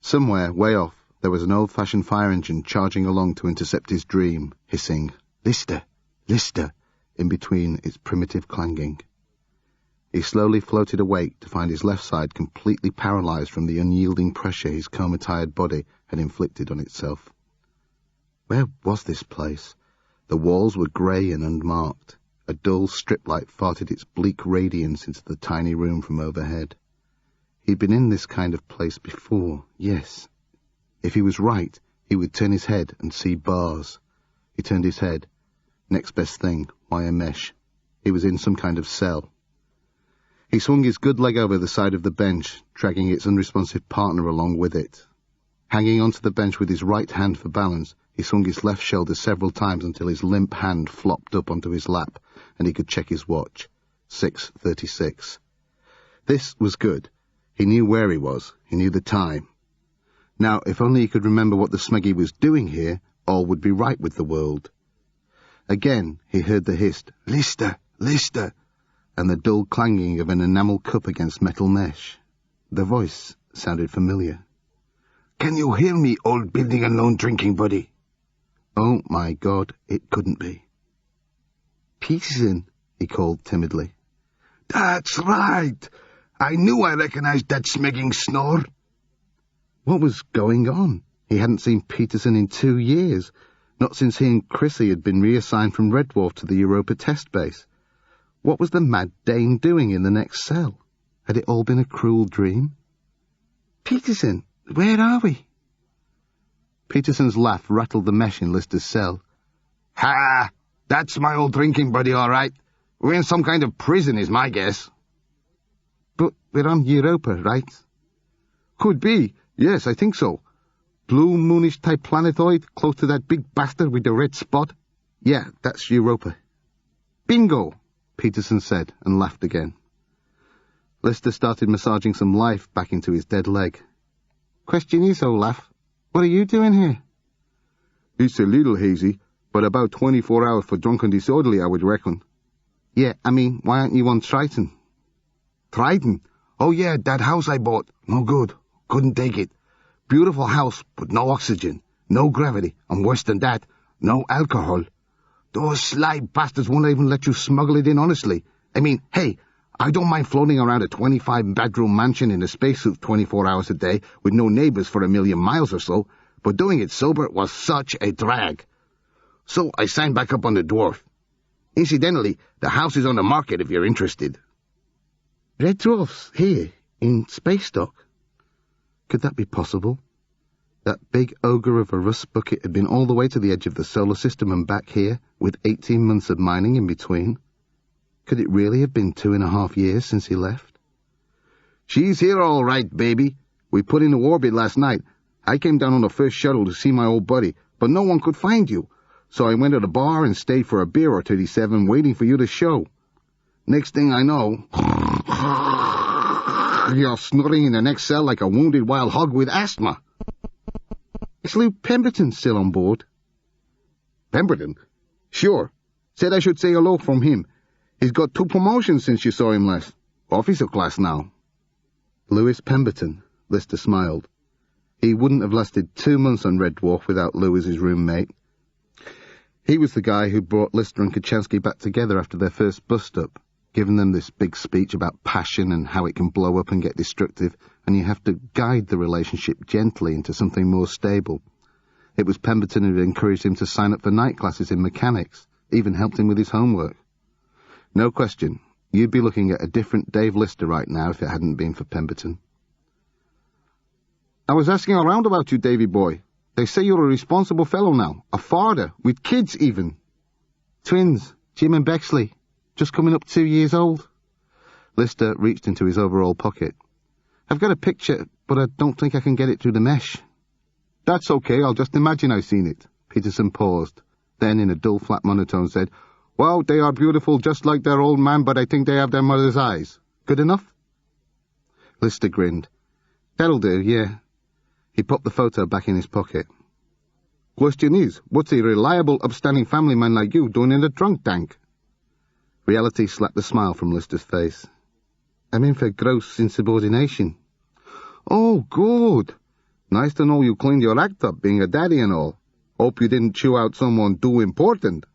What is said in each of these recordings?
Somewhere, way off, there was an old-fashioned fire engine charging along to intercept his dream, hissing, "Lister! Lister!" in between its primitive clanging. He slowly floated awake to find his left side completely paralyzed from the unyielding pressure his coma-tired body had inflicted on itself. Where was this place? The walls were grey and unmarked. A dull strip light farted its bleak radiance into the tiny room from overhead. He'd been in this kind of place before, yes. If he was right, he would turn his head and see bars. He turned his head. Next best thing, wire mesh. He was in some kind of cell. He swung his good leg over the side of the bench, dragging its unresponsive partner along with it. Hanging onto the bench with his right hand for balance, he swung his left shoulder several times until his limp hand flopped up onto his lap, and he could check his watch. 6:36. This was good. He knew where he was. He knew the time. Now, if only he could remember what the Smeggy was doing here, all would be right with the world. Again, he heard the hissed, "Lister! Lister!" and the dull clanging of an enamel cup against metal mesh. The voice sounded familiar. "Can you hear me, old building alone drinking buddy?" Oh, my God, it couldn't be. "Peterson," he called timidly. "That's right. I knew I recognized that smegging snore." What was going on? He hadn't seen Peterson in 2 years, not since he and Chrissy had been reassigned from Red Dwarf to the Europa test base. What was the mad Dane doing in the next cell? Had it all been a cruel dream? "Peterson, where are we?" Peterson's laugh rattled the mesh in Lister's cell. "Ha! That's my old drinking buddy, all right. We're in some kind of prison, is my guess." "But we're on Europa, right?" "Could be. Yes, I think so. Blue moonish-type planetoid, close to that big bastard with the red spot? Yeah, that's Europa." "Bingo!" Peterson said, and laughed again. Lister started massaging some life back into his dead leg. "Question is, Olaf, what are you doing here?" "It's a little hazy, but about 24 hours for drunk and disorderly, I would reckon." "Yeah, I mean, why aren't you on Triton?" "Triton? Oh yeah, that house I bought. No good. Couldn't take it. Beautiful house, but no oxygen, no gravity, and worse than that, no alcohol. Those sly bastards won't even let you smuggle it in honestly. I mean, hey, I don't mind floating around a 25-bedroom mansion in a spacesuit 24 hours a day with no neighbors for 1,000,000 miles or so, but doing it sober was such a drag. So I signed back up on the Dwarf. Incidentally, the house is on the market if you're interested." "Red Dwarf's here, in space dock?" Could that be possible? That big ogre of a rust bucket had been all the way to the edge of the solar system and back here, with 18 months of mining in between. Could it really have been 2.5 years since he left? "She's here all right, baby. We put into orbit last night. I came down on the first shuttle to see my old buddy, but no one could find you. So I went to the bar and stayed for a beer or 37 waiting for you to show. Next thing I know, you're snoring in the next cell like a wounded wild hog with asthma." "Is Lou Pemberton still on board?" "Pemberton? Sure. Said I should say hello from him. He's got 2 promotions since you saw him last. Officer class now." Lewis Pemberton, Lister smiled. He wouldn't have lasted 2 months on Red Dwarf without Lou as his roommate. He was the guy who brought Lister and Kachansky back together after their first bust-up, giving them this big speech about passion and how it can blow up and get destructive, and you have to guide the relationship gently into something more stable. It was Pemberton who encouraged him to sign up for night classes in mechanics, even helped him with his homework. No question, you'd be looking at a different Dave Lister right now if it hadn't been for Pemberton. "I was asking around about you, Davy boy. They say you're a responsible fellow now, a father, with kids even." "Twins, Jim and Bexley, just coming up 2 years old." Lister reached into his overall pocket. "I've got a picture, but I don't think I can get it through the mesh." "That's okay, I'll just imagine I've seen it." Peterson paused, then in a dull, flat monotone said, "Well, they are beautiful just like their old man, but I think they have their mother's eyes. Good enough?" Lister grinned. "That'll do, yeah." He popped the photo back in his pocket. "Question is, what's a reliable, upstanding family man like you doing in the drunk tank?" Reality slapped the smile from Lister's face. "I'm in for gross insubordination." "Oh, good. Nice to know you cleaned your act up, being a daddy and all. Hope you didn't chew out someone too important.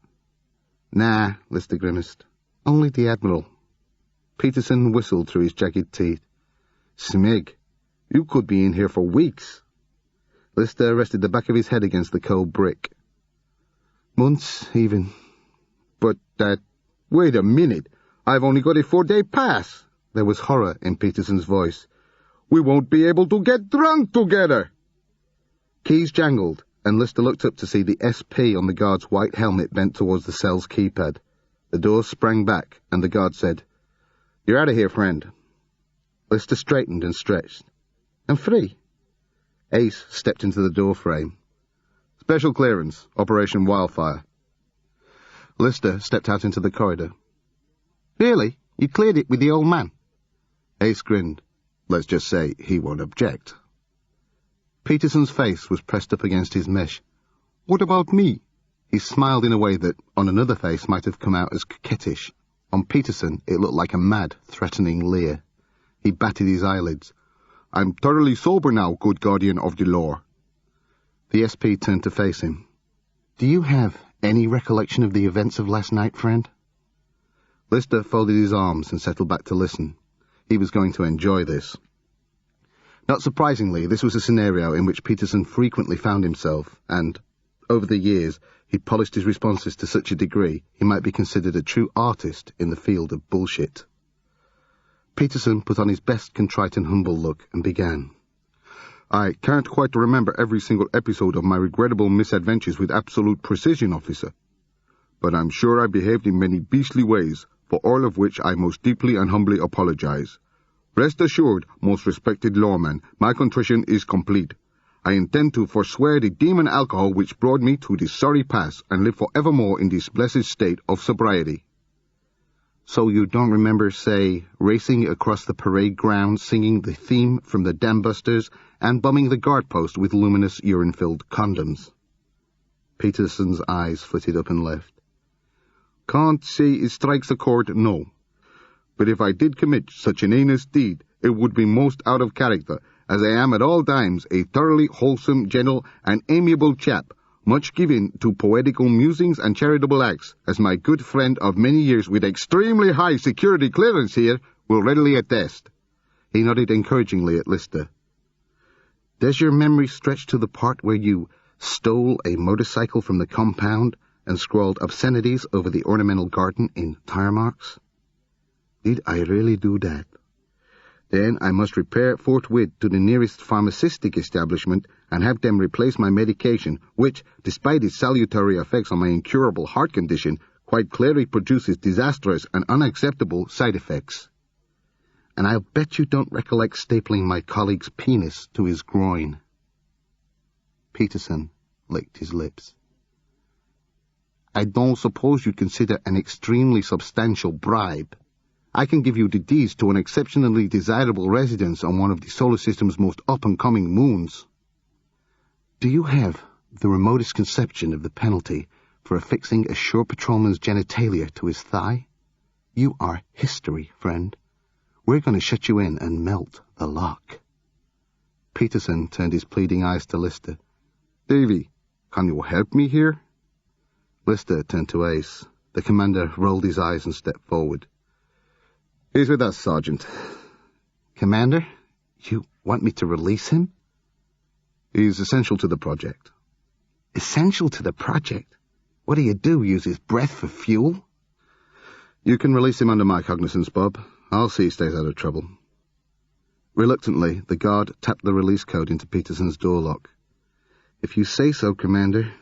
Nah, Lister grimaced. Only the Admiral. Peterson whistled through his jagged teeth. Smig, you could be in here for weeks. Lister rested the back of his head against the cold brick. Months, even. But wait a minute. I've only got a 4-day pass. There was horror in Peterson's voice. We won't be able to get drunk together. Keys jangled, and Lister looked up to see the SP on the guard's white helmet bent towards the cell's keypad. The door sprang back, and the guard said, You're out of here, friend. Lister straightened and stretched. I'm free. Ace stepped into the doorframe. Special clearance, Operation Wildfire. Lister stepped out into the corridor. Really? You cleared it with the old man? Ace grinned. Let's just say he won't object. Peterson's face was pressed up against his mesh. What about me? He smiled in a way that, on another face, might have come out as coquettish. On Peterson, it looked like a mad, threatening leer. He batted his eyelids. I'm thoroughly sober now, good guardian of the law. The SP turned to face him. Do you have any recollection of the events of last night, friend? Lister folded his arms and settled back to listen. He was going to enjoy this. Not surprisingly, this was a scenario in which Peterson frequently found himself, and, over the years, he polished his responses to such a degree he might be considered a true artist in the field of bullshit. Peterson put on his best contrite and humble look and began. I can't quite remember every single episode of my regrettable misadventures with absolute precision, officer. But I'm sure I behaved in many beastly ways, for all of which I most deeply and humbly apologize. Rest assured, most respected lawman, my contrition is complete. I intend to forswear the demon alcohol which brought me to this sorry pass and live forevermore in this blessed state of sobriety. So you don't remember, say, racing across the parade ground, singing the theme from the Dam Busters, and bumming the guard post with luminous urine-filled condoms? Peterson's eyes flitted up and left. Can't say it strikes a chord, no. But if I did commit such an heinous deed, it would be most out of character, as I am at all times a thoroughly wholesome, gentle, and amiable chap, much given to poetical musings and charitable acts, as my good friend of many years with extremely high security clearance here will readily attest. He nodded encouragingly at Lister. Does your memory stretch to the part where you stole a motorcycle from the compound and scrawled obscenities over the ornamental garden in tire marks? Did I really do that? Then I must repair forthwith to the nearest pharmaceutic establishment and have them replace my medication, which, despite its salutary effects on my incurable heart condition, quite clearly produces disastrous and unacceptable side effects. And I'll bet you don't recollect stapling my colleague's penis to his groin. Peterson licked his lips. I don't suppose you'd consider an extremely substantial bribe. I can give you the deeds to an exceptionally desirable residence on one of the solar system's most up-and-coming moons. Do you have the remotest conception of the penalty for affixing a shore patrolman's genitalia to his thigh? You are history, friend. We're going to shut you in and melt the lock. Peterson turned his pleading eyes to Lister. Davy, can you help me here? Lister turned to Ace. The commander rolled his eyes and stepped forward. He's with us, Sergeant. Commander, you want me to release him? He's essential to the project. Essential to the project? What do? Use his breath for fuel? You can release him under my cognizance, Bob. I'll see he stays out of trouble. Reluctantly, the guard tapped the release code into Peterson's door lock. If you say so, Commander.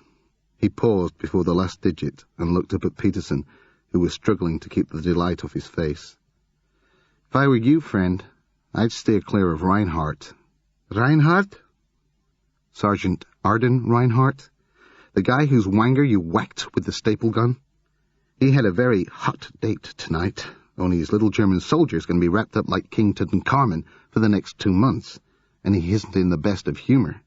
He paused before the last digit and looked up at Peterson, who was struggling to keep the delight off his face. If I were you, friend, I'd steer clear of Reinhardt. Reinhardt? Sergeant Arden Reinhardt? The guy whose wanger you whacked with the staple gun? He had a very hot date tonight, only his little German soldier's going to be wrapped up like King Tutankhamun for the next 2 months, and he isn't in the best of humor.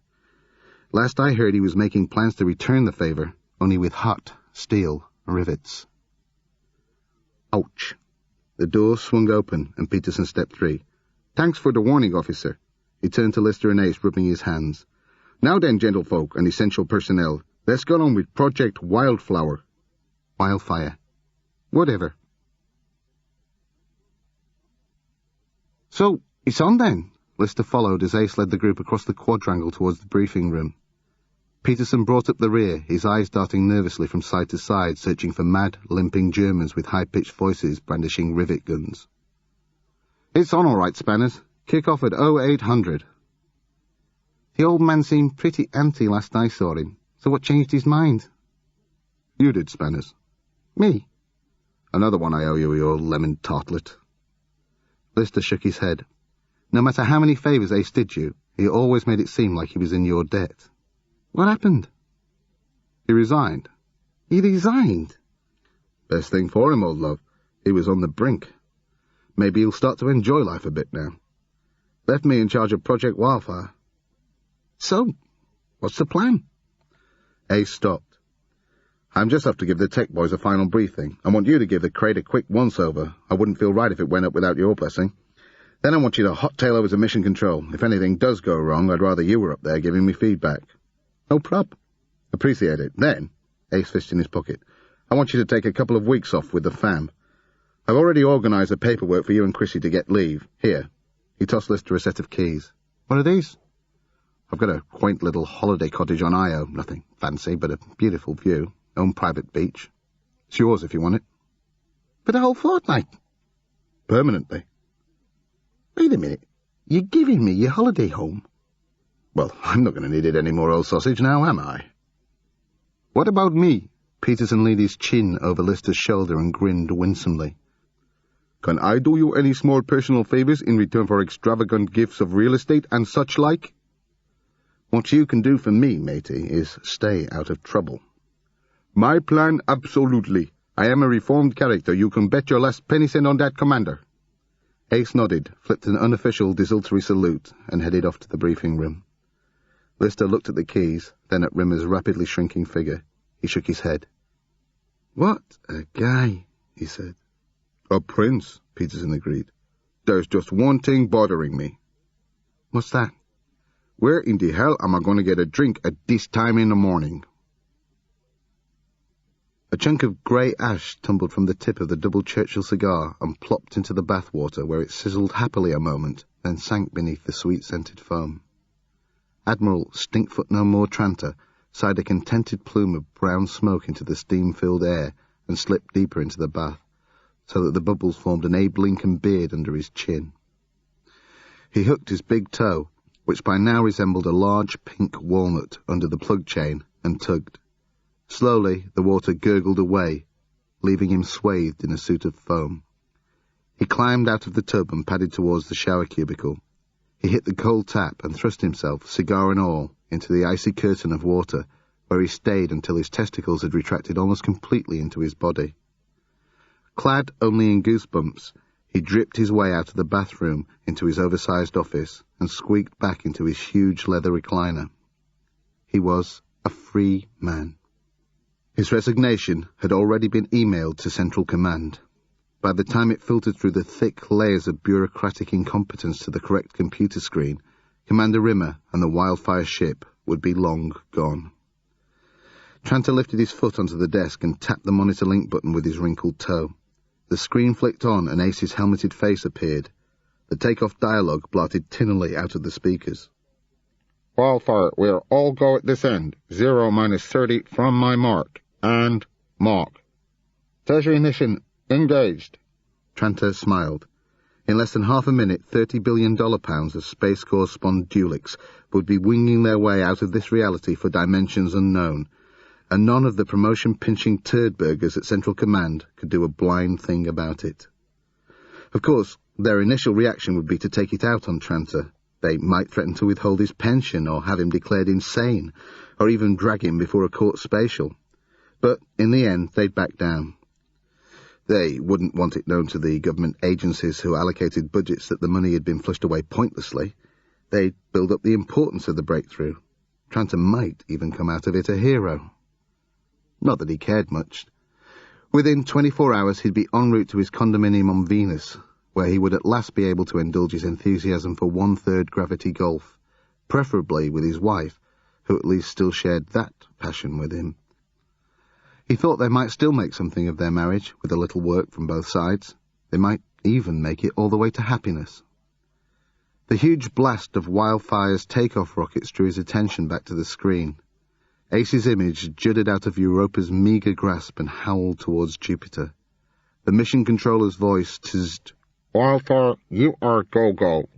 Last I heard he was making plans to return the favor, only with hot steel rivets. Ouch. The door swung open, and Peterson stepped free. Thanks for the warning, officer. He turned to Lister and Ace, rubbing his hands. Now then, gentlefolk and essential personnel, let's get on with Project Wildflower. Wildfire. Whatever. So, it's on then, Lister followed as Ace led the group across the quadrangle towards the briefing room. Peterson brought up the rear, his eyes darting nervously from side to side, searching for mad, limping Germans with high-pitched voices brandishing rivet guns. It's on all right, Spanners. Kick off at 0800. The old man seemed pretty empty last I saw him, so what changed his mind? You did, Spanners. Me? Another one I owe you, you old lemon tartlet. Lister shook his head. No matter how many favours Ace did you, he always made it seem like he was in your debt. What happened? He resigned. He resigned? Best thing for him, old love. He was on the brink. Maybe he'll start to enjoy life a bit now. Left me in charge of Project Wildfire. So, what's the plan? Ace stopped. I'm just have to give the tech boys a final briefing. I want you to give the crate a quick once-over. I wouldn't feel right if it went up without your blessing. Then I want you to hot-tail over to mission control. If anything does go wrong, I'd rather you were up there giving me feedback. No prob. Appreciate it. Then, Ace fished in his pocket, I want you to take a couple of weeks off with the fam. I've already organised the paperwork for you and Chrissy to get leave. Here. He tossed Lister a set of keys. What are these? I've got a quaint little holiday cottage on Io. Nothing fancy, but a beautiful view. Own private beach. It's yours if you want it. For the whole fortnight? Permanently. Wait a minute. You're giving me your holiday home? Well, I'm not going to need it any more, old sausage, now am I? What about me? Peterson leaned his chin over Lister's shoulder and grinned winsomely. Can I do you any small personal favours in return for extravagant gifts of real estate and such like? What you can do for me, matey, is stay out of trouble. My plan, absolutely. I am a reformed character. You can bet your last penny cent on that, Commander. Ace nodded, flipped an unofficial desultory salute, and headed off to the briefing room. Lister looked at the keys, then at Rimmer's rapidly shrinking figure. He shook his head. What a guy, he said. A prince, Peterson agreed. There's just one thing bothering me. What's that? Where in the hell am I going to get a drink at this time in the morning? A chunk of grey ash tumbled from the tip of the double Churchill cigar and plopped into the bathwater, where it sizzled happily a moment, then sank beneath the sweet-scented foam. Admiral Stinkfoot-no-more Tranter sighed a contented plume of brown smoke into the steam-filled air and slipped deeper into the bath, so that the bubbles formed an Abe Lincoln beard under his chin. He hooked his big toe, which by now resembled a large pink walnut, under the plug chain, and tugged. Slowly the water gurgled away, leaving him swathed in a suit of foam. He climbed out of the tub and padded towards the shower cubicle. He hit the cold tap and thrust himself, cigar and all, into the icy curtain of water, where he stayed until his testicles had retracted almost completely into his body. Clad only in goosebumps, he dripped his way out of the bathroom into his oversized office and squeaked back into his huge leather recliner. He was a free man. His resignation had already been emailed to Central Command. By the time it filtered through the thick layers of bureaucratic incompetence to the correct computer screen, Commander Rimmer and the Wildfire ship would be long gone. Tranter lifted his foot onto the desk and tapped the monitor link button with his wrinkled toe. The screen flicked on and Ace's helmeted face appeared. The takeoff dialogue blotted tinnily out of the speakers. Wildfire, we're all go at this end. 0 minus 30 from my mark. And mark. Tertiary mission engaged. Tranter smiled. In less than half a minute, $30 billion of Space Corps spawned Dulix would be winging their way out of this reality for dimensions unknown, and none of the promotion-pinching turd-burgers at Central Command could do a blind thing about it. Of course, their initial reaction would be to take it out on Tranter. They might threaten to withhold his pension or have him declared insane, or even drag him before a court spatial. But in the end, they'd back down. They wouldn't want it known to the government agencies who allocated budgets that the money had been flushed away pointlessly. They'd build up the importance of the breakthrough. Tranter might even come out of it a hero. Not that he cared much. Within 24 hours he'd be en route to his condominium on Venus, where he would at last be able to indulge his enthusiasm for one-third gravity golf, preferably with his wife, who at least still shared that passion with him. He thought they might still make something of their marriage, with a little work from both sides. They might even make it all the way to happiness. The huge blast of Wildfire's takeoff rockets drew his attention back to the screen. Ace's image jutted out of Europa's meagre grasp and howled towards Jupiter. The mission controller's voice tizzed, "Wildfire, you are go-go,"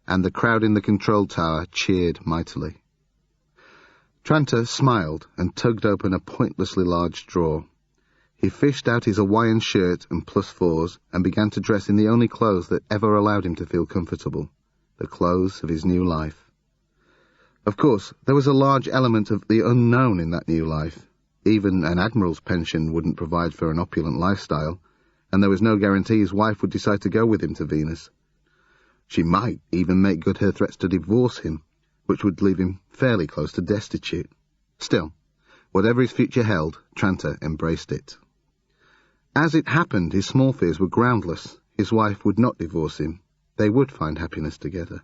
and the crowd in the control tower cheered mightily. Tranter smiled and tugged open a pointlessly large drawer. He fished out his Hawaiian shirt and +4s and began to dress in the only clothes that ever allowed him to feel comfortable, the clothes of his new life. Of course, there was a large element of the unknown in that new life. Even an admiral's pension wouldn't provide for an opulent lifestyle, and there was no guarantee his wife would decide to go with him to Venus. She might even make good her threats to divorce him, which would leave him fairly close to destitute. Still, whatever his future held, Tranter embraced it. As it happened, his small fears were groundless. His wife would not divorce him. They would find happiness together.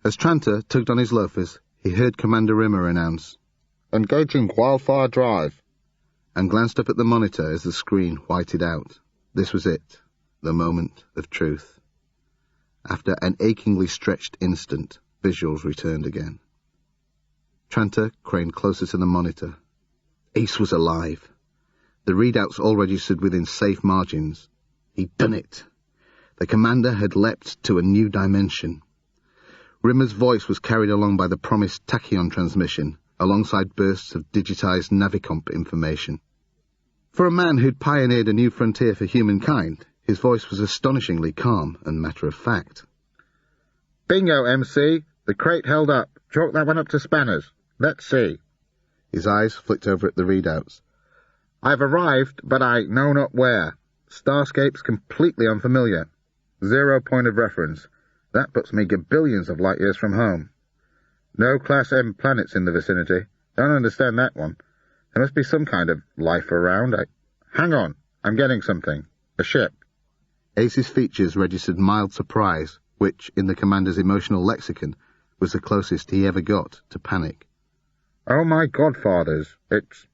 As Tranter tugged on his loafers, he heard Commander Rimmer announce, "Engaging Wildfire Drive," and glanced up at the monitor as the screen whited out. This was it, the moment of truth. After an achingly stretched instant, visuals returned again. Tranter craned closer to the monitor. Ace was alive. The readouts already stood within safe margins. He'd done it. The commander had leapt to a new dimension. Rimmer's voice was carried along by the promised tachyon transmission, alongside bursts of digitized Navicomp information. For a man who'd pioneered a new frontier for humankind, his voice was astonishingly calm and matter-of-fact. "Bingo, MC. The crate held up. Chalk that one up to spanners. Let's see." His eyes flicked over at the readouts. "I've arrived, but I know not where. Starscape's completely unfamiliar. 0 point of reference. That puts me gabillions of light years from home. No Class M planets in the vicinity. Don't understand that one. There must be some kind of life around. Hang on. I'm getting something. A ship." Ace's features registered mild surprise, which, in the commander's emotional lexicon, was the closest he ever got to panic. "Oh my godfathers, it's—"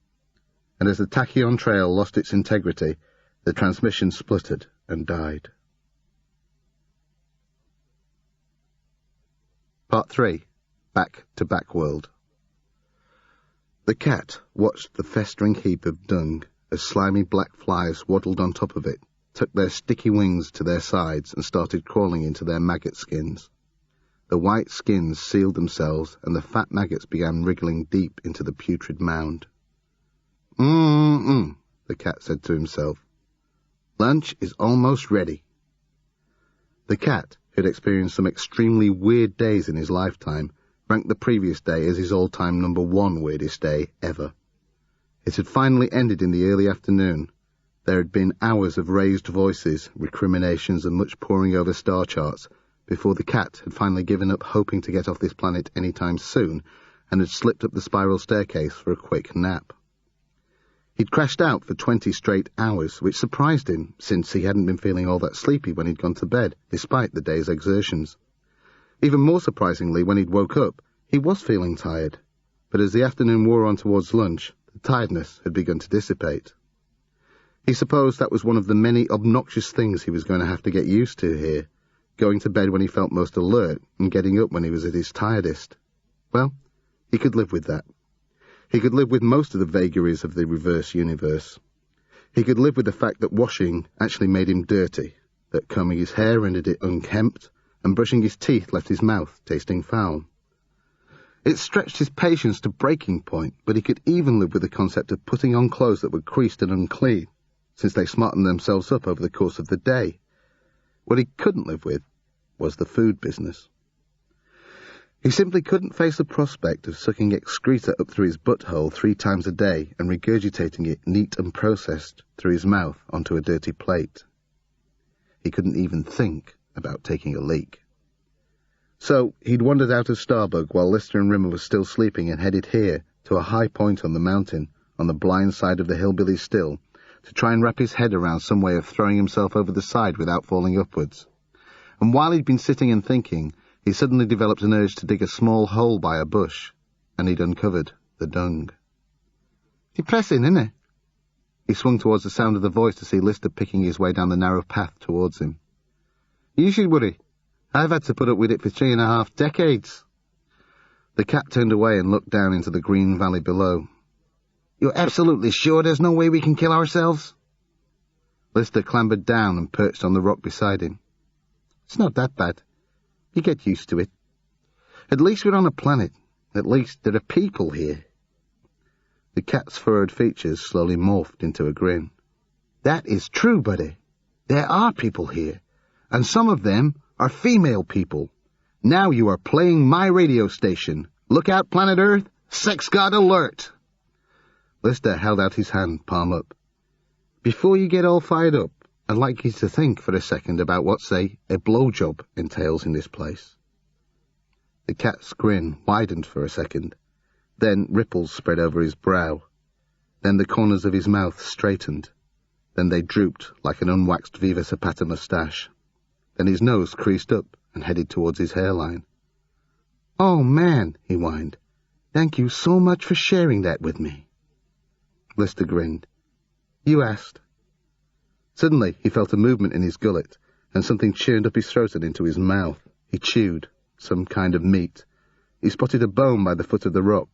And as the tachyon trail lost its integrity, the transmission spluttered and died. Part 3. Back to Backworld. The cat watched the festering heap of dung as slimy black flies waddled on top of it, took their sticky wings to their sides and started crawling into their maggot skins. The white skins sealed themselves, and the fat maggots began wriggling deep into the putrid mound. The cat said to himself. "Lunch is almost ready." The cat, who had experienced some extremely weird days in his lifetime, ranked the previous day as his all-time #1 weirdest day ever. It had finally ended in the early afternoon. There had been hours of raised voices, recriminations, and much poring over star charts before the cat had finally given up hoping to get off this planet any time soon and had slipped up the spiral staircase for a quick nap. He'd crashed out for 20 straight hours, which surprised him, since he hadn't been feeling all that sleepy when he'd gone to bed, despite the day's exertions. Even more surprisingly, when he'd woke up, he was feeling tired, but as the afternoon wore on towards lunch, the tiredness had begun to dissipate. He supposed that was one of the many obnoxious things he was going to have to get used to here, going to bed when he felt most alert and getting up when he was at his tiredest. Well, he could live with that. He could live with most of the vagaries of the reverse universe. He could live with the fact that washing actually made him dirty, that combing his hair rendered it unkempt, and brushing his teeth left his mouth tasting foul. It stretched his patience to breaking point, but he could even live with the concept of putting on clothes that were creased and unclean, since they smartened themselves up over the course of the day. What he couldn't live with was the food business. He simply couldn't face the prospect of sucking excreta up through his butthole 3 times a day and regurgitating it neat and processed through his mouth onto a dirty plate. He couldn't even think about taking a leak. So he'd wandered out of Starbug while Lister and Rimmer were still sleeping and headed here to a high point on the mountain, on the blind side of the hillbilly still, to try and wrap his head around some way of throwing himself over the side without falling upwards. And while he'd been sitting and thinking, he suddenly developed an urge to dig a small hole by a bush, and he'd uncovered the dung. Depressing, isn't it? He swung towards the sound of the voice to see Lister picking his way down the narrow path towards him. You should worry. I've had to put up with it for 3.5 decades. The cat turned away and looked down into the green valley below. You're absolutely sure there's no way we can kill ourselves? Lister clambered down and perched on the rock beside him. It's not that bad. You get used to it. At least we're on a planet. At least there are people here. The cat's furrowed features slowly morphed into a grin. That is true, buddy. There are people here, and some of them are female people. Now you are playing my radio station. Look out, planet Earth. Sex god alert. Lister held out his hand, palm up. Before you get all fired up, I'd like you to think for a second about what, say, a blowjob entails in this place. The cat's grin widened for a second. Then ripples spread over his brow. Then the corners of his mouth straightened. Then they drooped like an unwaxed Viva Zapata moustache. Then his nose creased up and headed towards his hairline. Oh, man, he whined. Thank you so much for sharing that with me. Lister grinned. You asked. Suddenly he felt a movement in his gullet, and something churned up his throat and into his mouth. He chewed, some kind of meat. He spotted a bone by the foot of the rock.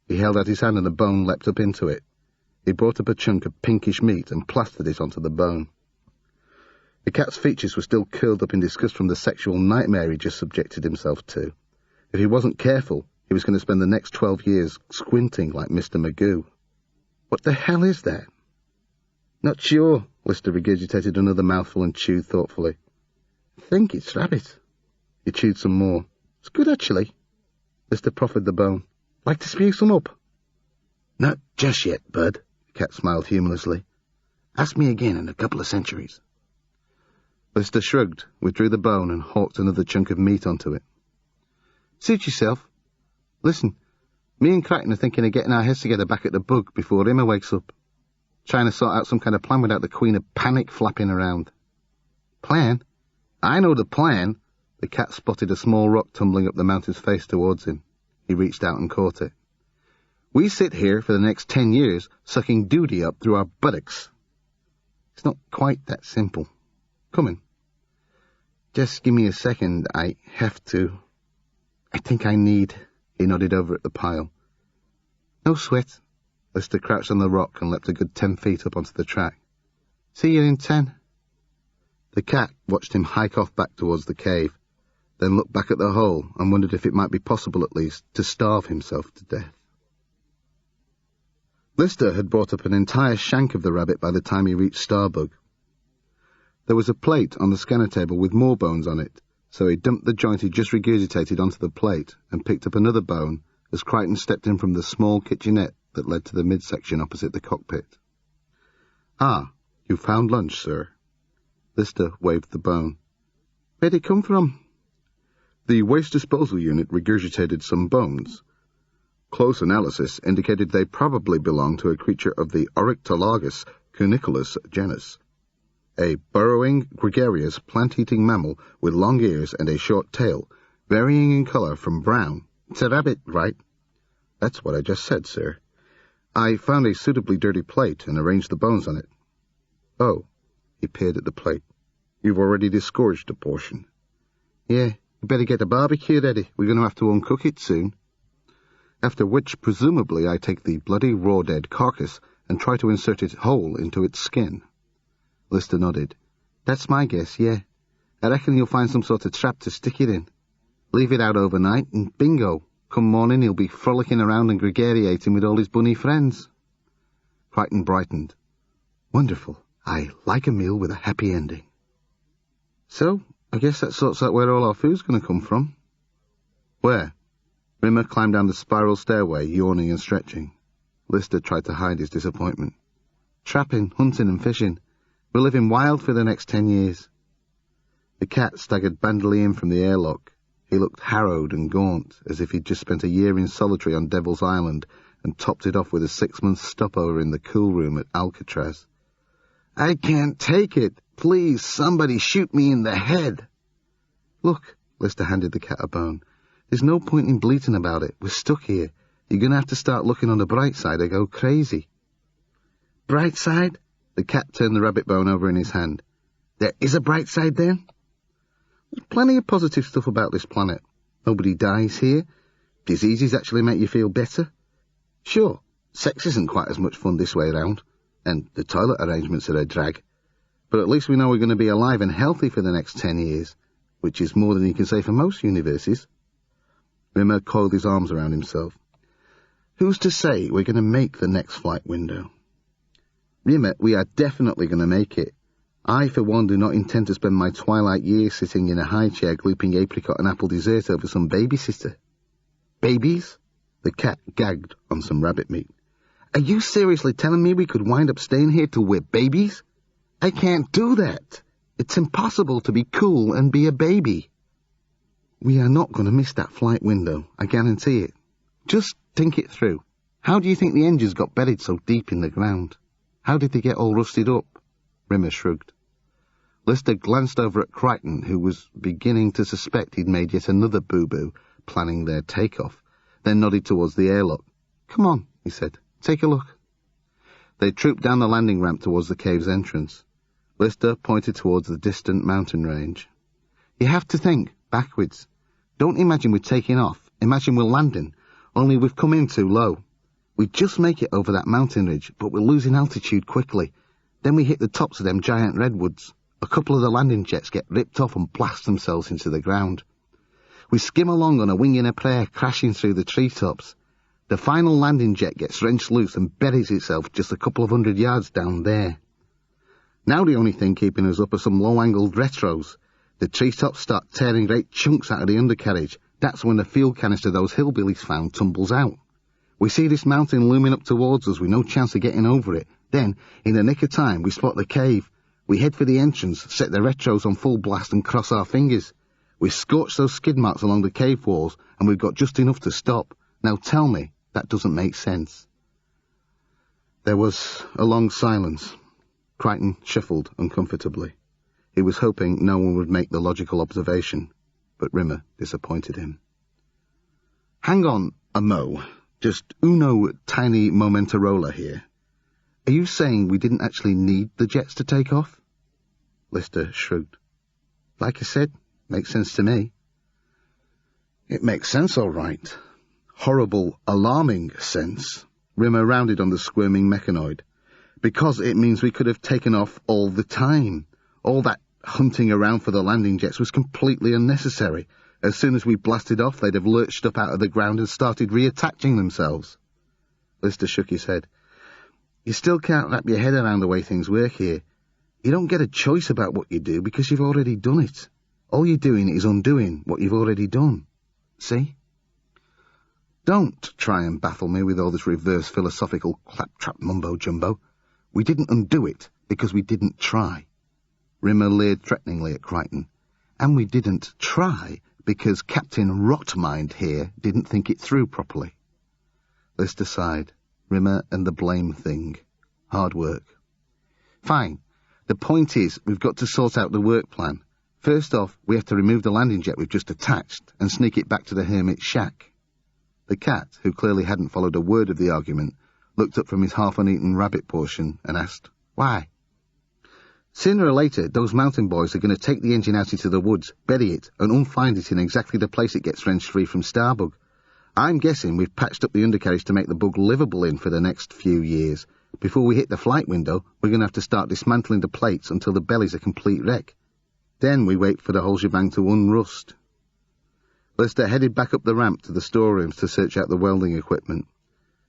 He held out his hand and the bone leapt up into it. He brought up a chunk of pinkish meat and plastered it onto the bone. The cat's features were still curled up in disgust from the sexual nightmare he just subjected himself to. If he wasn't careful, he was going to spend the next 12 years squinting like Mr. Magoo. What the hell is that? Not sure, Lister regurgitated another mouthful and chewed thoughtfully. I think it's rabbit. He chewed some more. It's good, actually. Lister proffered the bone. Like to spew some up? Not just yet, bud, the cat smiled humorously. Ask me again in a couple of centuries. Lister shrugged, withdrew the bone, and hawked another chunk of meat onto it. Suit yourself. Listen, me and Crichton are thinking of getting our heads together back at the bug before Rimmer wakes up. Trying to sort out some kind of plan without the Queen of Panic flapping around. Plan? I know the plan. The cat spotted a small rock tumbling up the mountain's face towards him. He reached out and caught it. We sit here for the next 10 years, sucking duty up through our buttocks. It's not quite that simple. Come in. Just give me a second. I have to. I think I need. He nodded over at the pile. No sweat. Lister crouched on the rock and leapt a good 10 feet up onto the track. See you in 10. The cat watched him hike off back towards the cave, then looked back at the hole and wondered if it might be possible at least to starve himself to death. Lister had brought up an entire shank of the rabbit by the time he reached Starbug. There was a plate on the scanner table with more bones on it, so he dumped the joint he just regurgitated onto the plate and picked up another bone as Crichton stepped in from the small kitchenette that led to the midsection opposite the cockpit. Ah, you found lunch, sir. Lister waved the bone. Where'd it come from? The waste disposal unit regurgitated some bones. Close analysis indicated they probably belonged to a creature of the Oryctolagus cuniculus genus, a burrowing, gregarious, plant-eating mammal with long ears and a short tail, varying in colour from brown. It's a rabbit, right? That's what I just said, sir. I found a suitably dirty plate and arranged the bones on it. Oh, he peered at the plate. You've already disgorged a portion. Yeah, you better get the barbecue ready. We're going to have to uncook it soon. After which, presumably, I take the bloody raw dead carcass and try to insert it whole into its skin. Lister nodded. That's my guess, yeah. I reckon you'll find some sort of trap to stick it in. Leave it out overnight, and bingo, come morning he'll be frolicking around and gregariating with all his bunny friends. Crichton brightened. Wonderful. I like a meal with a happy ending. So, I guess that sorts out where all our food's going to come from. Where? Rimmer climbed down the spiral stairway, yawning and stretching. Lister tried to hide his disappointment. Trapping, hunting and fishing. We're living wild for the next 10 years. The cat staggered bandily in from the airlock. He looked harrowed and gaunt, as if he'd just spent a year in solitary on Devil's Island and topped it off with a 6-month stopover in the cool room at Alcatraz. I can't take it. Please, somebody shoot me in the head. Look, Lister handed the cat a bone. There's no point in bleating about it. We're stuck here. You're going to have to start looking on the bright side or go crazy. Bright side? The cat turned the rabbit bone over in his hand. There is a bright side then? There's plenty of positive stuff about this planet. Nobody dies here. Diseases actually make you feel better. Sure, sex isn't quite as much fun this way round, and the toilet arrangements are a drag. But at least we know we're going to be alive and healthy for the next 10 years, which is more than you can say for most universes. Rimmer coiled his arms around himself. Who's to say we're going to make the next flight window? Rimmer, we are definitely going to make it. I, for one, do not intend to spend my twilight years sitting in a high chair glooping apricot and apple dessert over some babysitter. Babies? The cat gagged on some rabbit meat. Are you seriously telling me we could wind up staying here till we're babies? I can't do that. It's impossible to be cool and be a baby. We are not going to miss that flight window, I guarantee it. Just think it through. How do you think the engines got buried so deep in the ground? How did they get all rusted up? Rimmer shrugged. Lister glanced over at Crichton, who was beginning to suspect he'd made yet another boo-boo, planning their takeoff, then nodded towards the airlock. Come on, he said. Take a look. They trooped down the landing ramp towards the cave's entrance. Lister pointed towards the distant mountain range. You have to think backwards. Don't imagine we're taking off. Imagine we're landing, only we've come in too low. We just make it over that mountain ridge, but we're losing altitude quickly. Then we hit the tops of them giant redwoods. A couple of the landing jets get ripped off and blast themselves into the ground. We skim along on a wing and a prayer, crashing through the treetops. The final landing jet gets wrenched loose and buries itself just a couple of 100 yards down there. Now the only thing keeping us up are some low-angled retros. The treetops start tearing great chunks out of the undercarriage. That's when the fuel canister those hillbillies found tumbles out. We see this mountain looming up towards us with no chance of getting over it. Then, in the nick of time, we spot the cave. We head for the entrance, set the retros on full blast and cross our fingers. We scorch those skid marks along the cave walls, and we've got just enough to stop. Now tell me, that doesn't make sense. There was a long silence. Crichton shuffled uncomfortably. He was hoping no one would make the logical observation, but Rimmer disappointed him. Hang on a mo. Just uno tiny momentarola here. Are you saying we didn't actually need the jets to take off? Lister shrugged. Like I said, makes sense to me. It makes sense, all right. Horrible, alarming sense. Rimmer rounded on the squirming mechanoid. Because it means we could have taken off all the time. All that hunting around for the landing jets was completely unnecessary. As soon as we blasted off, they'd have lurched up out of the ground and started reattaching themselves. Lister shook his head. You still can't wrap your head around the way things work here. You don't get a choice about what you do because you've already done it. All you're doing is undoing what you've already done. See? Don't try and baffle me with all this reverse philosophical claptrap mumbo-jumbo. We didn't undo it because we didn't try. Rimmer leered threateningly at Crichton. And we didn't try because Captain Rotmind here didn't think it through properly. Lister sighed. Rimmer and the blame thing. Hard work. Fine. The point is, we've got to sort out the work plan. First off, we have to remove the landing jet we've just attached and sneak it back to the hermit's shack. The cat, who clearly hadn't followed a word of the argument, looked up from his half-uneaten rabbit portion and asked, Why? Sooner or later, those mountain boys are going to take the engine out into the woods, bury it, and unfind it in exactly the place it gets wrenched free from Starbug. I'm guessing we've patched up the undercarriage to make the bug livable in for the next few years. Before we hit the flight window, we're going to have to start dismantling the plates until the belly's a complete wreck. Then we wait for the whole shebang to unrust. Lister headed back up the ramp to the storerooms to search out the welding equipment.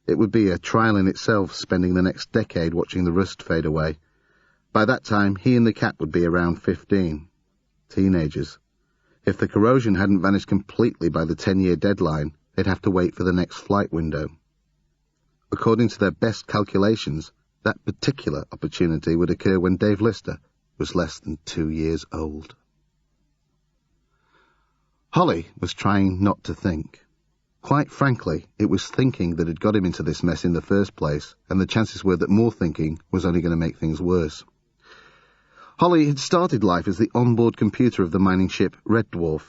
It would be a trial in itself, spending the next decade watching the rust fade away. By that time, he and the cat would be around 15. Teenagers. If the corrosion hadn't vanished completely by the 10-year deadline, they'd have to wait for the next flight window. According to their best calculations, that particular opportunity would occur when Dave Lister was less than 2 years old. Holly was trying not to think. Quite frankly, it was thinking that had got him into this mess in the first place, and the chances were that more thinking was only going to make things worse. Holly had started life as the onboard computer of the mining ship Red Dwarf.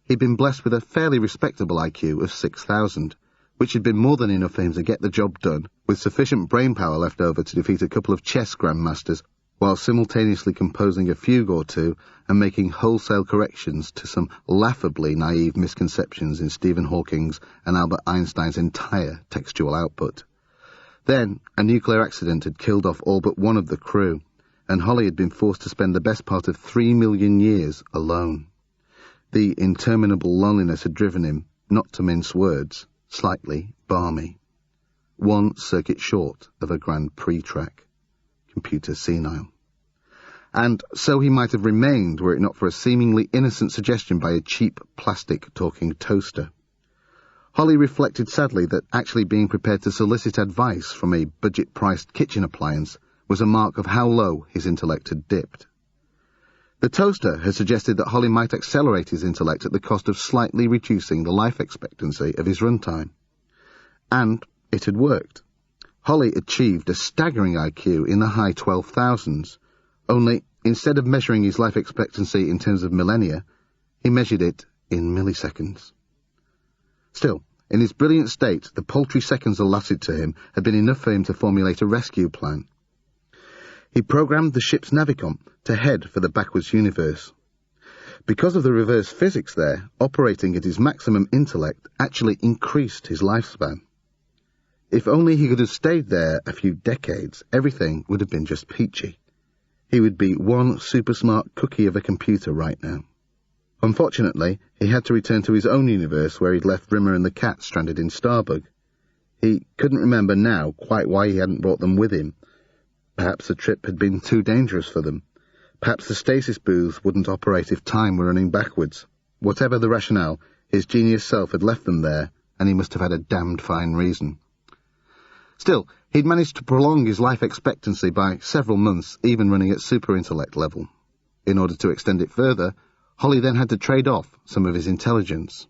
He'd been blessed with a fairly respectable IQ of 6,000, which had been more than enough for him to get the job done, with sufficient brain power left over to defeat a couple of chess grandmasters, while simultaneously composing a fugue or two and making wholesale corrections to some laughably naive misconceptions in Stephen Hawking's and Albert Einstein's entire textual output. Then, a nuclear accident had killed off all but one of the crew, and Holly had been forced to spend the best part of 3 million years alone. The interminable loneliness had driven him, not to mince words, slightly balmy. 1 circuit short of a Grand Prix track. Computer senile. And so he might have remained were it not for a seemingly innocent suggestion by a cheap plastic talking toaster. Holly reflected sadly that actually being prepared to solicit advice from a budget-priced kitchen appliance was a mark of how low his intellect had dipped. The toaster had suggested that Holly might accelerate his intellect at the cost of slightly reducing the life expectancy of his runtime. And it had worked. Holly achieved a staggering IQ in the high 12,000s, only instead of measuring his life expectancy in terms of millennia, he measured it in milliseconds. Still, in his brilliant state, the paltry seconds allotted to him had been enough for him to formulate a rescue plan. He programmed the ship's navicom to head for the backwards universe. Because of the reverse physics there, operating at his maximum intellect actually increased his lifespan. If only he could have stayed there a few decades, everything would have been just peachy. He would be one super-smart cookie of a computer right now. Unfortunately, he had to return to his own universe where he'd left Rimmer and the cat stranded in Starbug. He couldn't remember now quite why he hadn't brought them with him. Perhaps the trip had been too dangerous for them. Perhaps the stasis booths wouldn't operate if time were running backwards. Whatever the rationale, his genius self had left them there, and he must have had a damned fine reason. Still, he'd managed to prolong his life expectancy by several months, even running at super-intellect level. In order to extend it further, Holly then had to trade off some of his intelligence.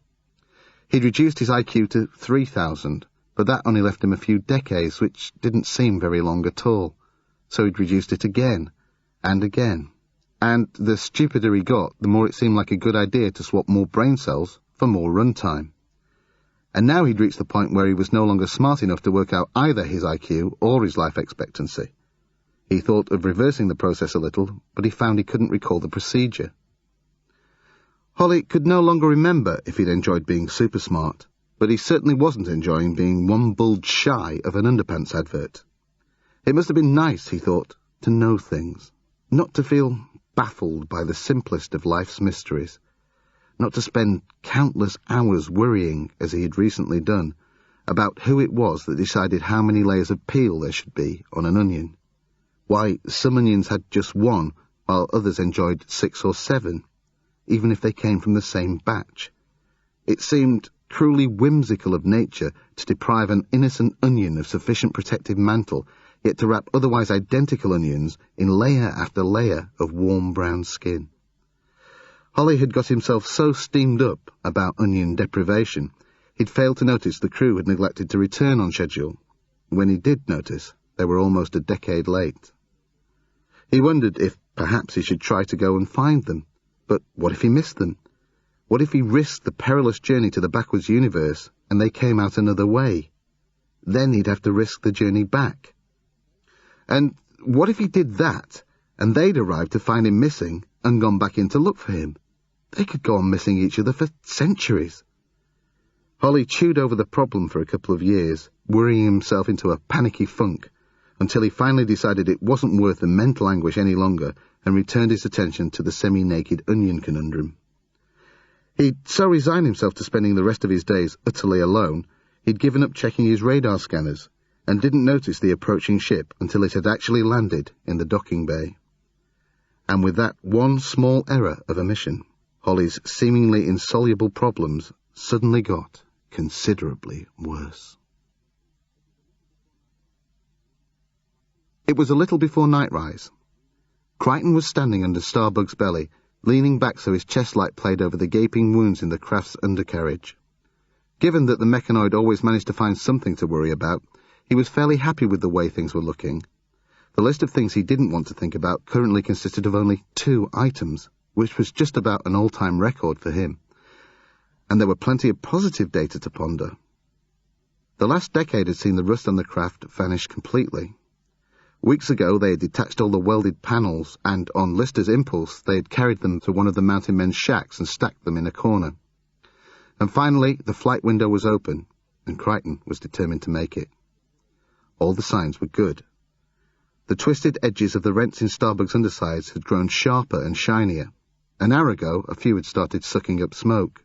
He'd reduced his IQ to 3,000, but that only left him a few decades, which didn't seem very long at all. So he'd reduced it again, and again. And the stupider he got, the more it seemed like a good idea to swap more brain cells for more runtime. And now he'd reached the point where he was no longer smart enough to work out either his IQ or his life expectancy. He thought of reversing the process a little, but he found he couldn't recall the procedure. Holly could no longer remember if he'd enjoyed being super smart, but he certainly wasn't enjoying being one bulge shy of an underpants advert. It must have been nice, he thought, to know things, not to feel baffled by the simplest of life's mysteries, not to spend countless hours worrying, as he had recently done, about who it was that decided how many layers of peel there should be on an onion, why some onions had just 1, while others enjoyed 6 or 7, even if they came from the same batch. It seemed cruelly whimsical of nature to deprive an innocent onion of sufficient protective mantle, yet to wrap otherwise identical onions in layer after layer of warm brown skin. Holly had got himself so steamed up about onion deprivation, he'd failed to notice the crew had neglected to return on schedule. When he did notice, they were almost a decade late. He wondered if perhaps he should try to go and find them, but what if he missed them? What if he risked the perilous journey to the backwards universe and they came out another way? Then he'd have to risk the journey back. And what if he did that, and they'd arrived to find him missing and gone back in to look for him? They could go on missing each other for centuries. Holly chewed over the problem for a couple of years, worrying himself into a panicky funk, until he finally decided it wasn't worth the mental anguish any longer and returned his attention to the semi-naked onion conundrum. He'd so resigned himself to spending the rest of his days utterly alone, he'd given up checking his radar scanners, and didn't notice the approaching ship until it had actually landed in the docking bay. And with that one small error of omission, Holly's seemingly insoluble problems suddenly got considerably worse. It was a little before nightrise. Crichton was standing under Starbug's belly, leaning back so his chest light played over the gaping wounds in the craft's undercarriage. Given that the mechanoid always managed to find something to worry about, he was fairly happy with the way things were looking. The list of things he didn't want to think about currently consisted of only 2 items, which was just about an all-time record for him. And there were plenty of positive data to ponder. The last decade had seen the rust on the craft vanish completely. Weeks ago they had detached all the welded panels, and, on Lister's impulse, they had carried them to one of the mountain men's shacks and stacked them in a corner. And finally, the flight window was open, and Crichton was determined to make it. All the signs were good. The twisted edges of the rents in Starbug's undersides had grown sharper and shinier. An hour ago, a few had started sucking up smoke.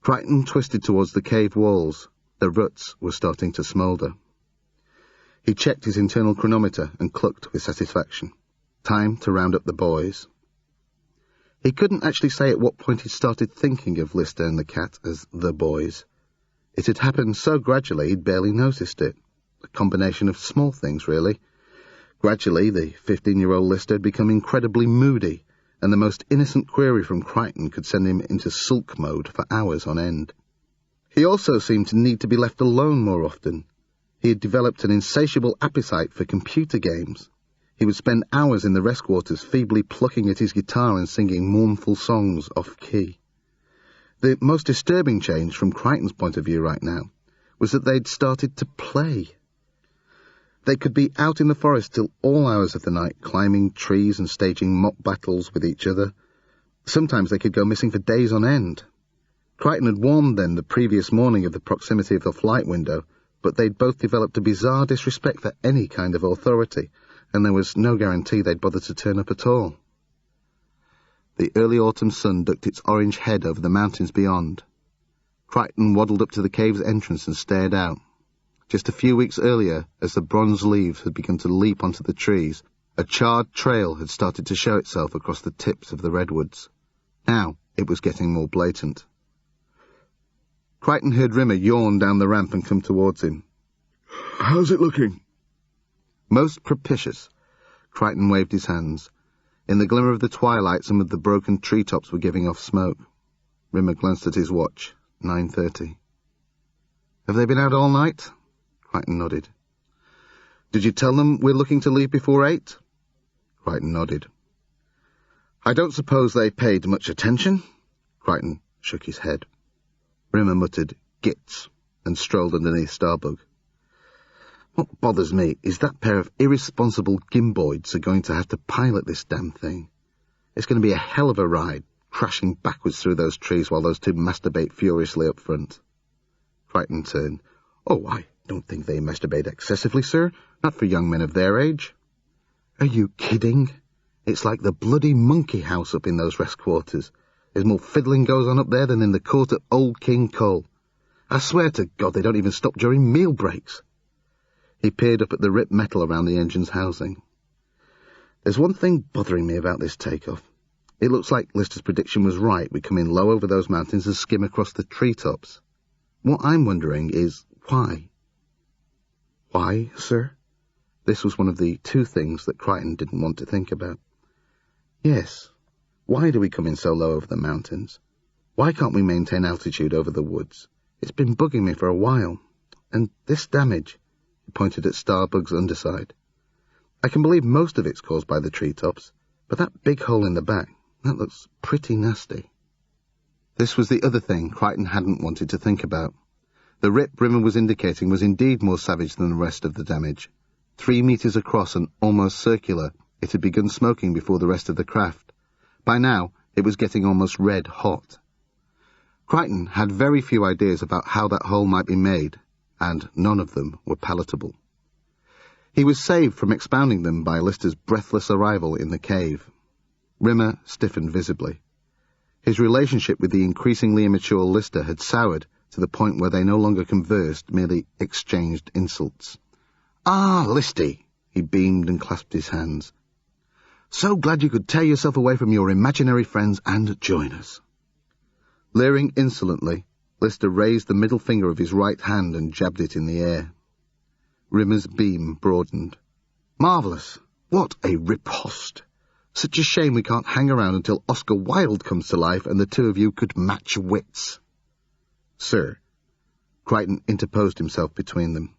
Crichton twisted towards the cave walls. The ruts were starting to smoulder. He checked his internal chronometer and clucked with satisfaction. Time to round up the boys. He couldn't actually say at what point he'd started thinking of Lister and the cat as the boys. It had happened so gradually he'd barely noticed it. A combination of small things, really. Gradually, the 15-year-old Lister had become incredibly moody, and the most innocent query from Crichton could send him into sulk mode for hours on end. He also seemed to need to be left alone more often. He had developed an insatiable appetite for computer games. He would spend hours in the rest quarters feebly plucking at his guitar and singing mournful songs off-key. The most disturbing change from Crichton's point of view right now was that they'd started to play. They could be out in the forest till all hours of the night, climbing trees and staging mock battles with each other. Sometimes they could go missing for days on end. Crichton had warned them the previous morning of the proximity of the flight window, but they'd both developed a bizarre disrespect for any kind of authority, and there was no guarantee they'd bother to turn up at all. The early autumn sun ducked its orange head over the mountains beyond. Crichton waddled up to the cave's entrance and stared out. Just a few weeks earlier, as the bronze leaves had begun to leap onto the trees, a charred trail had started to show itself across the tips of the redwoods. Now it was getting more blatant. Crichton heard Rimmer yawn down the ramp and come towards him. "How's it looking?" "Most propitious." Crichton waved his hands. In the glimmer of the twilight, some of the broken treetops were giving off smoke. Rimmer glanced at his watch. 9:30. "Have they been out all night?" Crichton nodded. "Did you tell them we're looking to leave before 8? Crichton nodded. "I don't suppose they paid much attention?" Crichton shook his head. Rimmer muttered, "Gits," and strolled underneath Starbug. "What bothers me is that pair of irresponsible gimboids are going to have to pilot this damn thing. It's going to be a hell of a ride, crashing backwards through those trees while those two masturbate furiously up front." Crichton turned. "Oh, I don't think they masturbate excessively, sir. Not for young men of their age." "Are you kidding? It's like the bloody monkey house up in those rest quarters. There's more fiddling goes on up there than in the court at Old King Cole. I swear to God they don't even stop during meal breaks." He peered up at the ripped metal around the engine's housing. "There's one thing bothering me about this takeoff. It looks like Lister's prediction was right. We come in low over those mountains and skim across the treetops. What I'm wondering is, why?" "Why, sir?" This was one of the two things that Crichton didn't want to think about. "Yes. Why do we come in so low over the mountains? Why can't we maintain altitude over the woods? It's been bugging me for a while. And this damage," he pointed at Starbug's underside. "I can believe most of it's caused by the treetops, but that big hole in the back, that looks pretty nasty." This was the other thing Crichton hadn't wanted to think about. The rip Rimmer was indicating was indeed more savage than the rest of the damage. 3 meters across and almost circular, it had begun smoking before the rest of the craft. By now, it was getting almost red hot. Crichton had very few ideas about how that hole might be made, and none of them were palatable. He was saved from expounding them by Lister's breathless arrival in the cave. Rimmer stiffened visibly. His relationship with the increasingly immature Lister had soured to the point where they no longer conversed, merely exchanged insults. "Ah, Listy!" He beamed and clasped his hands. "So glad you could tear yourself away from your imaginary friends and join us." Leering insolently, Lister raised the middle finger of his right hand and jabbed it in the air. Rimmer's beam broadened. "Marvellous! What a riposte! Such a shame we can't hang around until Oscar Wilde comes to life and the two of you could match wits." "Sir," Crichton interposed himself between them,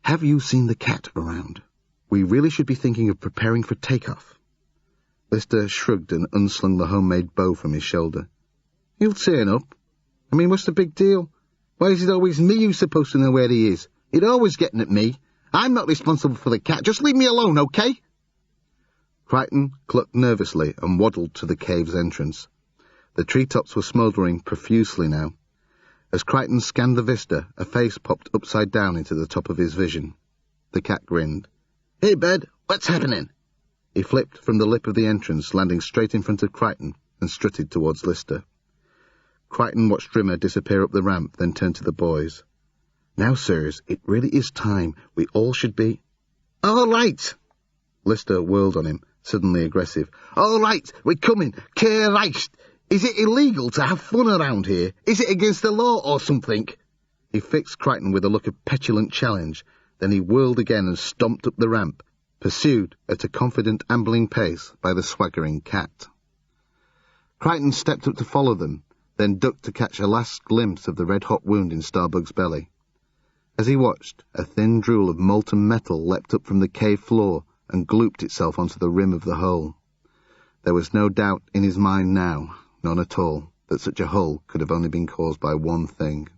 "have you seen the cat around? We really should be thinking of preparing for takeoff." Lister shrugged and unslung the homemade bow from his shoulder. "You'll turn up. I mean, what's the big deal? Why is it always me who's supposed to know where he is? It's always getting at me. I'm not responsible for the cat. Just leave me alone, okay? Crichton clucked nervously and waddled to the cave's entrance. The treetops were smouldering profusely now. As Crichton scanned the vista, a face popped upside down into the top of his vision. The cat grinned. "Hey, bud, what's happening?" He flipped from the lip of the entrance, landing straight in front of Crichton, and strutted towards Lister. Crichton watched Rimmer disappear up the ramp, then turned to the boys. "Now, sirs, it really is time. We all should be—" "All right!" Lister whirled on him, suddenly aggressive. "All right, we're coming. Christ! Is it illegal to have fun around here? Is it against the law or something?" He fixed Crichton with a look of petulant challenge. Then he whirled again and stomped up the ramp, pursued at a confident ambling pace by the swaggering cat. Crichton stepped up to follow them, then ducked to catch a last glimpse of the red-hot wound in Starbug's belly. As he watched, a thin drool of molten metal leapt up from the cave floor and glooped itself onto the rim of the hole. There was no doubt in his mind now, none at all, that such a hole could have only been caused by one thing.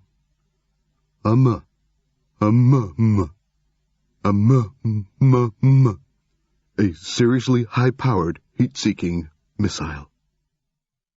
A seriously high-powered, heat-seeking missile.